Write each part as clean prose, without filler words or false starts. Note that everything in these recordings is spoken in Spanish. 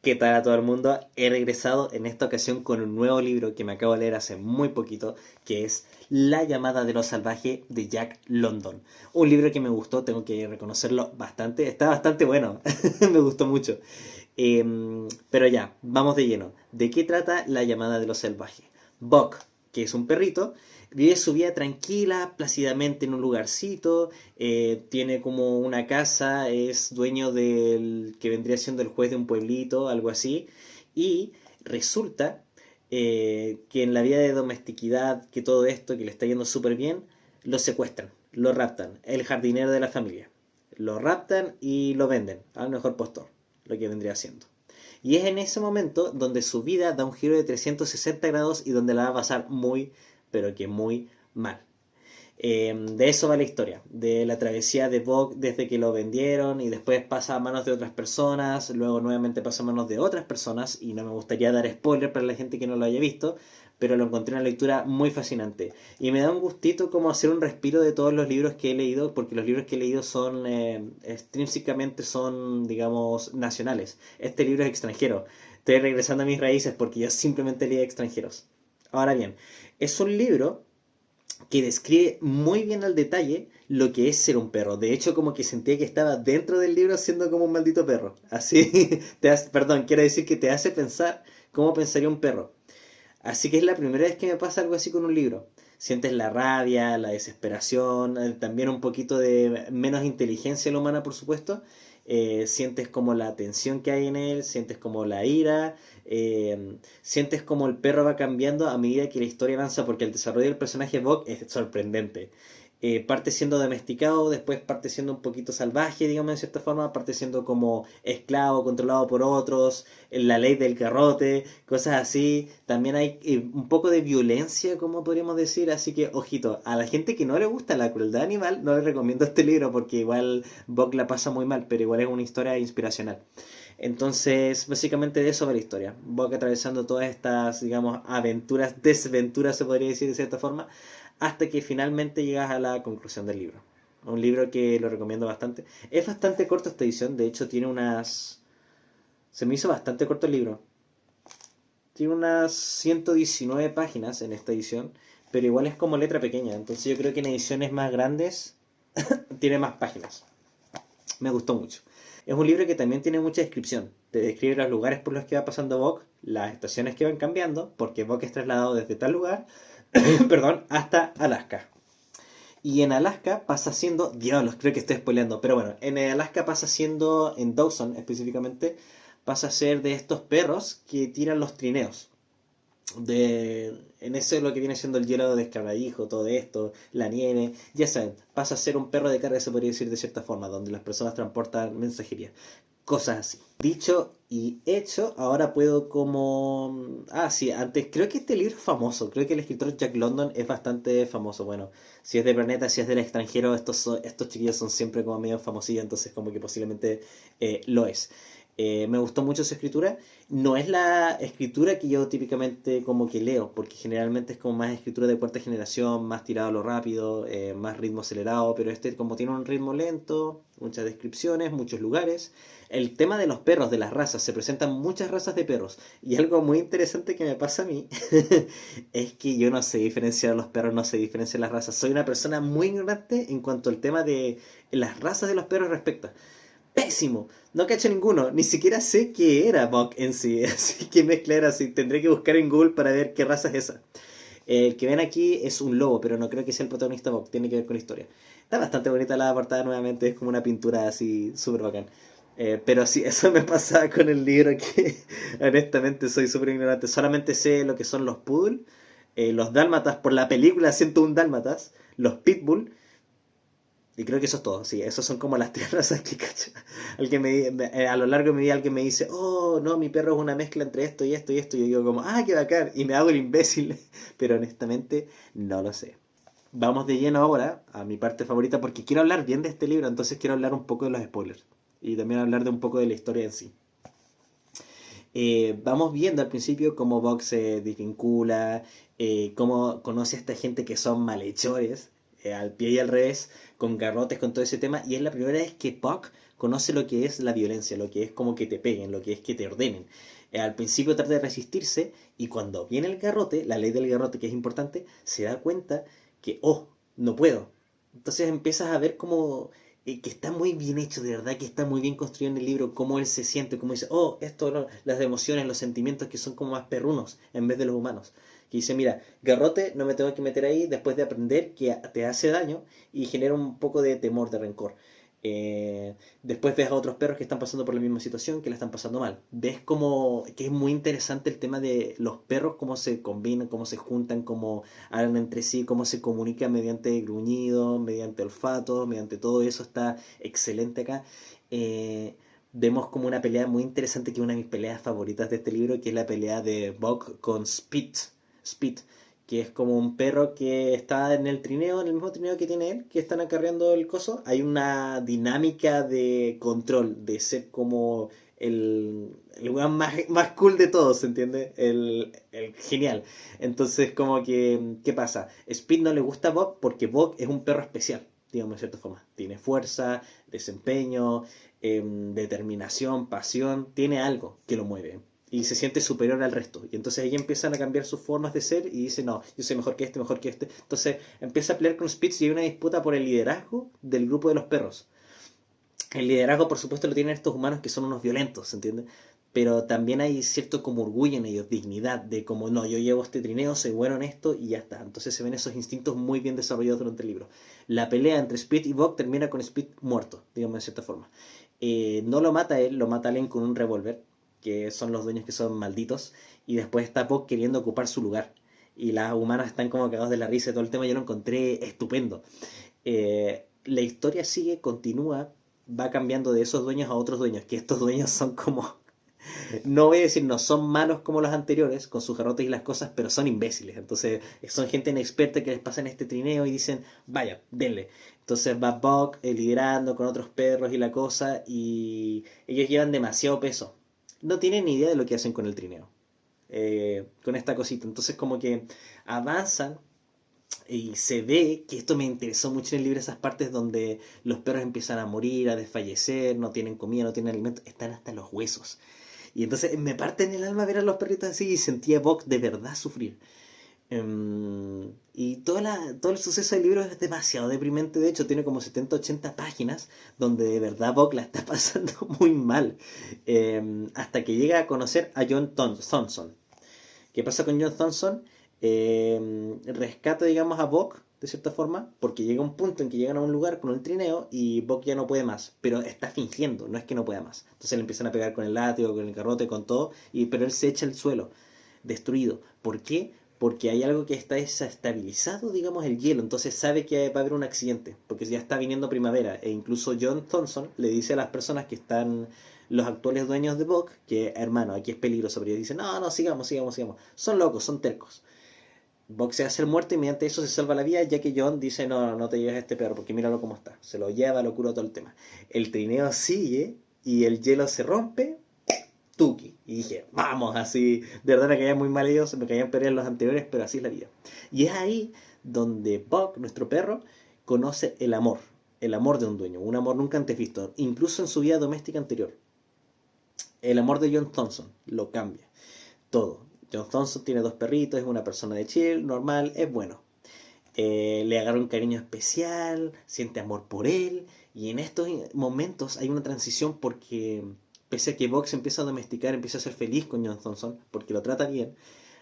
¿Qué tal a todo el mundo? He regresado en esta ocasión con un nuevo libro que me acabo de leer hace muy poquito, que es La llamada de lo salvaje de Jack London. Un libro que me gustó, tengo que reconocerlo bastante, está bastante bueno, me gustó mucho. Pero ya, vamos de lleno. ¿De qué trata La llamada de lo salvaje? Buck, que es un perrito, vive su vida tranquila, plácidamente en un lugarcito, tiene como una casa, es dueño del que vendría siendo el juez de un pueblito, algo así, y resulta que en la vida de domesticidad, que todo esto, que le está yendo súper bien, lo secuestran, lo raptan, el jardinero de la familia. Lo raptan y lo venden al mejor postor, lo que vendría siendo. Y es en ese momento donde su vida da un giro de 360 grados y donde la va a pasar muy, pero que muy mal. De eso va la historia, de la travesía de Vogue desde que lo vendieron y después pasa a manos de otras personas, luego nuevamente pasa a manos de otras personas y no me gustaría dar spoiler para la gente que no lo haya visto, pero lo encontré una lectura muy fascinante y me da un gustito como hacer un respiro de todos los libros que he leído, porque los libros que he leído son extrínsecamente son, digamos, nacionales. Este libro es extranjero. Estoy regresando a mis raíces porque yo simplemente leía extranjeros. Ahora bien, es un libro que describe muy bien al detalle lo que es ser un perro. De hecho, como que sentía que estaba dentro del libro siendo como un maldito perro. Así, perdón, quiero decir que te hace pensar cómo pensaría un perro. Así que es la primera vez que me pasa algo así con un libro. Sientes la rabia, la desesperación, también un poquito de menos inteligencia en la humana, por supuesto. Sientes como la tensión que hay en él, sientes como la ira, sientes como el perro va cambiando a medida que la historia avanza, porque el desarrollo del personaje Buck es sorprendente. Parte siendo domesticado, después parte siendo un poquito salvaje, digamos, de cierta forma, parte siendo como esclavo, controlado por otros, la ley del garrote, cosas así. También hay un poco de violencia, como podríamos decir, así que, ojito, a la gente que no le gusta la crueldad animal, no le recomiendo este libro porque igual Buck la pasa muy mal, pero igual es una historia inspiracional. Entonces, básicamente de eso va la historia. Buck atravesando todas estas, digamos, aventuras, desventuras, se podría decir de cierta forma, hasta que finalmente llegas a la conclusión del libro. Un libro que lo recomiendo bastante. Es bastante corto esta edición, de hecho tiene unas... Se me hizo bastante corto el libro. Tiene unas 119 páginas en esta edición, pero igual es como letra pequeña, entonces yo creo que en ediciones más grandes tiene más páginas. Me gustó mucho. Es un libro que también tiene mucha descripción. Te describe los lugares por los que va pasando Buck, las estaciones que van cambiando, porque Buck es trasladado desde tal lugar, perdón, hasta Alaska. Y en Alaska pasa siendo, diablos, creo que estoy spoileando, pero bueno, en Alaska pasa siendo, en Dawson específicamente, pasa a ser de estos perros que tiran los trineos. En eso es lo que viene siendo el hielo de escabadijo, todo esto, la nieve, ya saben, pasa a ser un perro de carga, se podría decir de cierta forma, donde las personas transportan mensajería, cosas así. Dicho y hecho, ahora puedo como... Ah, sí, antes, creo que este libro es famoso, creo que el escritor Jack London es bastante famoso, bueno, si es de Planeta, si es del extranjero, estos chiquillos son siempre como medio famosillos, entonces como que posiblemente lo es. Me gustó mucho su escritura. No es la escritura que yo típicamente como que leo, porque generalmente es como más escritura de cuarta generación, más tirado a lo rápido, más ritmo acelerado, pero este como tiene un ritmo lento, muchas descripciones, muchos lugares. El tema de los perros, de las razas, se presentan muchas razas de perros. Y algo muy interesante que me pasa a mí es que yo no sé diferenciar a los perros, no sé diferenciar las razas. Soy una persona muy ignorante en cuanto al tema de las razas de los perros respecto. Pésimo. No cacho ninguno. Ni siquiera sé qué era Buck en sí. Así que mezcla era así. Tendré que buscar en Google para ver qué raza es esa. El que ven aquí es un lobo, pero no creo que sea el protagonista Buck. Tiene que ver con la historia. Está bastante bonita la portada nuevamente. Es como una pintura así súper bacán. Pero sí, eso me pasa con el libro que honestamente soy súper ignorante. Solamente sé lo que son los poodle, los dálmatas por la película 101 dálmatas, los pitbull y creo que eso es todo, sí, esos son como las tres razas que cacho. A lo largo de mi vida alguien me dice, oh, no, mi perro es una mezcla entre esto y esto y esto. Y yo digo como, ah, qué bacán. Y me hago el imbécil. Pero honestamente no lo sé. Vamos de lleno ahora a mi parte favorita porque quiero hablar bien de este libro, entonces quiero hablar un poco de los spoilers. Y también hablar de un poco de la historia en sí. Vamos viendo al principio cómo Vox se desvincula, cómo conoce a esta gente que son malhechores. al pie y al revés, con garrotes, con todo ese tema, y es la primera vez que Puck conoce lo que es la violencia, lo que es como que te peguen, lo que es que te ordenen. Al principio trata de resistirse y cuando viene el garrote, la ley del garrote que es importante, se da cuenta que, oh, no puedo. Entonces empiezas a ver como que está muy bien hecho, de verdad que está muy bien construido en el libro, cómo él se siente, cómo dice, oh, esto, no, las emociones, los sentimientos que son como más perrunos en vez de los humanos. Que dice, mira, garrote, no me tengo que meter ahí después de aprender que te hace daño y genera un poco de temor, de rencor. Después ves a otros perros que están pasando por la misma situación, que la están pasando mal. Ves como que es muy interesante el tema de los perros, cómo se combinan, cómo se juntan, cómo hablan entre sí, cómo se comunican mediante gruñidos, mediante olfato, mediante todo eso está excelente acá. Vemos como una pelea muy interesante, que es una de mis peleas favoritas de este libro, que es la pelea de Buck con Spit, que es como un perro que está en el trineo, en el mismo trineo que tiene él, que están acarreando el coso. Hay una dinámica de control, de ser como el weón más cool de todos, ¿se entiende? El genial. Entonces, como que, ¿qué pasa? Speed no le gusta a Buck porque Buck es un perro especial, digamos de cierta forma. Tiene fuerza, desempeño, determinación, pasión, tiene algo que lo mueve y se siente superior al resto. Y entonces ahí empiezan a cambiar sus formas de ser y dice, no, yo soy mejor que este, mejor que este. Entonces empieza a pelear con Spitz y hay una disputa por el liderazgo del grupo de los perros. El liderazgo, por supuesto, lo tienen estos humanos que son unos violentos, ¿se entiende? Pero también hay cierto como orgullo en ellos, dignidad, de como, no, yo llevo este trineo, soy bueno en esto y ya está. Entonces se ven esos instintos muy bien desarrollados durante el libro. La pelea entre Speed y Buck termina con Speed muerto, digamos de cierta forma. No lo mata él, lo mata alguien con un revólver, que son los dueños que son malditos, y después está Buck queriendo ocupar su lugar. Y las humanas están como cagados de la risa y todo el tema, yo lo encontré estupendo. La historia sigue, continúa, va cambiando de esos dueños a otros dueños, que estos dueños son como, no voy a decir no son malos como los anteriores, con sus garrotes y las cosas, pero son imbéciles. Entonces son gente inexperta que les pasa en este trineo y dicen, vaya, denle. Entonces va Buck liderando con otros perros y la cosa, y ellos llevan demasiado peso. No tienen ni idea de lo que hacen con el trineo, con esta cosita. Entonces como que avanzan y se ve que esto me interesó mucho en el libro, esas partes donde los perros empiezan a morir, a desfallecer, no tienen comida, no tienen alimento, están hasta los huesos. Y entonces me parte en el alma ver a los perritos así y sentía a Buck de verdad sufrir. Y todo el suceso del libro es demasiado deprimente. De hecho, tiene como 70 80 páginas donde de verdad Buck la está pasando muy mal. Hasta que llega a conocer a John Thompson. ¿Qué pasa con John Thompson? Rescata, digamos, a Buck, de cierta forma, porque llega un punto en que llegan a un lugar con un trineo y Buck ya no puede más, pero está fingiendo, no es que no pueda más. Entonces le empiezan a pegar con el látigo, con el garrote, con todo, pero él se echa al suelo, destruido. ¿Por qué? Porque hay algo que está desestabilizado, digamos, el hielo, entonces sabe que va a haber un accidente, porque ya está viniendo primavera, e incluso John Thompson le dice a las personas que están, los actuales dueños de Buck, que hermano, aquí es peligroso, pero ellos dicen, no, no, sigamos. Son locos, son tercos. Buck se hace el muerto y mediante eso se salva la vida, ya que John dice, no, no, no te lleves a este perro, porque míralo cómo está. Se lo lleva, lo cura todo el tema. El trineo sigue y el hielo se rompe, tuki. Y dije, vamos, así. De verdad me caían muy mal ellos, me caían peor en los anteriores, pero así es la vida. Y es ahí donde Buck, nuestro perro, conoce el amor de un dueño, un amor nunca antes visto, incluso en su vida doméstica anterior. El amor de John Thompson lo cambia todo. John Thompson tiene dos perritos, es una persona de chill, normal, es bueno. Le agarra un cariño especial, siente amor por él, y en estos momentos hay una transición porque pese a que Vox empieza a domesticar, empieza a ser feliz con John Thompson, porque lo trata bien,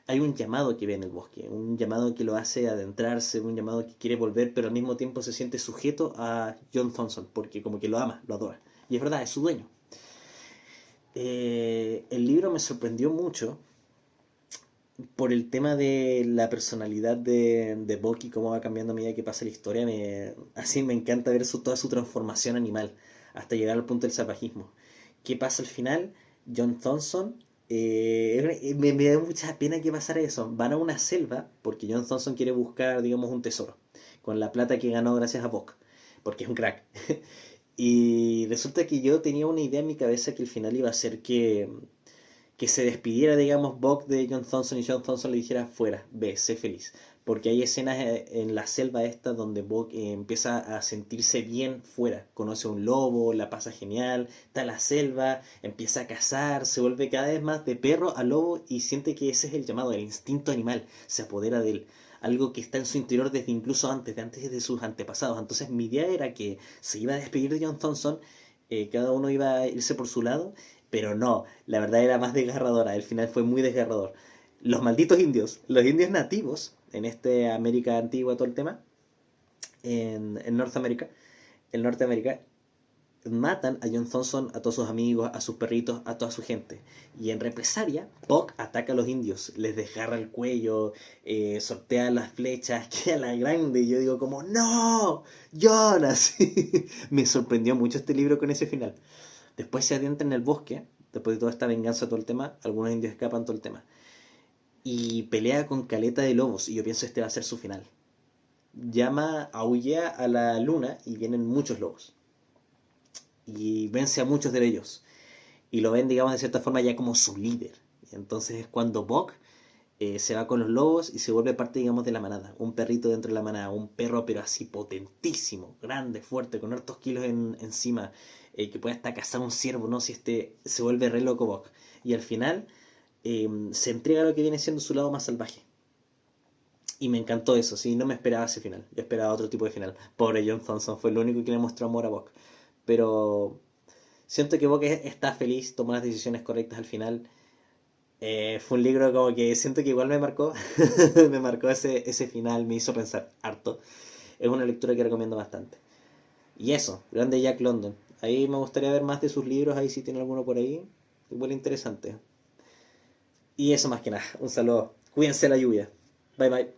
hay un llamado que ve en el bosque, un llamado que lo hace adentrarse, un llamado que quiere volver, pero al mismo tiempo se siente sujeto a John Thompson, porque como que lo ama, lo adora. Y es verdad, es su dueño. El libro me sorprendió mucho por el tema de la personalidad de Bucky, cómo va cambiando a medida que pasa la historia. Así me encanta ver toda su transformación animal hasta llegar al punto del salvajismo. ¿Qué pasa al final? John Thompson, me da mucha pena que pasara eso. Van a una selva porque John Thompson quiere buscar, digamos, un tesoro con la plata que ganó gracias a Buck, porque es un crack. Y resulta que yo tenía una idea en mi cabeza que el final iba a ser que se despidiera, digamos, Buck de John Thompson y John Thompson le dijera, fuera, ve, sé feliz. porque hay escenas en la selva esta donde Bok empieza a sentirse bien fuera, conoce a un lobo, la pasa genial, está en la selva, empieza a cazar, se vuelve cada vez más de perro a lobo y siente que ese es el llamado, el instinto animal, se apodera de él. Algo que está en su interior desde incluso antes de sus antepasados. Entonces mi idea era que se iba a despedir de John Thompson, cada uno iba a irse por su lado, pero no, la verdad era más desgarradora, el final fue muy desgarrador. Los malditos indios, los indios nativos, en este América antigua, todo el tema, en Norteamérica, en Norteamérica, matan a John Thompson, a todos sus amigos, a sus perritos, a toda su gente. Y en represalia, Puck ataca a los indios, les desgarra el cuello, sortea las flechas, queda la grande. Y yo digo como, ¡no! ¡John! Así. Me sorprendió mucho este libro con ese final. Después se adentra en el bosque, después de toda esta venganza, todo el tema, algunos indios escapan, todo el tema. Y pelea con caleta de lobos, y yo pienso este va a ser su final. Llama, aullea a la luna y vienen muchos lobos. Y vence a muchos de ellos. Y lo ven, digamos, de cierta forma ya como su líder. Y entonces es cuando Buck se va con los lobos y se vuelve parte, digamos, de la manada. Un perrito dentro de la manada, un perro pero así potentísimo, grande, fuerte, con hartos kilos encima, que puede hasta cazar un ciervo, ¿no? Si este se vuelve re loco Buck. Y al final se entrega a lo que viene siendo su lado más salvaje. Y me encantó eso, sí, no me esperaba ese final. Yo esperaba otro tipo de final. Pobre John Thompson, fue el único que le mostró amor a Buck. Pero siento que Buck está feliz, tomó las decisiones correctas al final. Fue un libro como que siento que igual me marcó. Me marcó ese final, me hizo pensar harto. Es una lectura que recomiendo bastante. Y eso, grande Jack London. Ahí me gustaría ver más de sus libros, ahí si tiene alguno por ahí. Igual interesante. Y eso más que nada, un saludo. Cuídense la lluvia. Bye bye.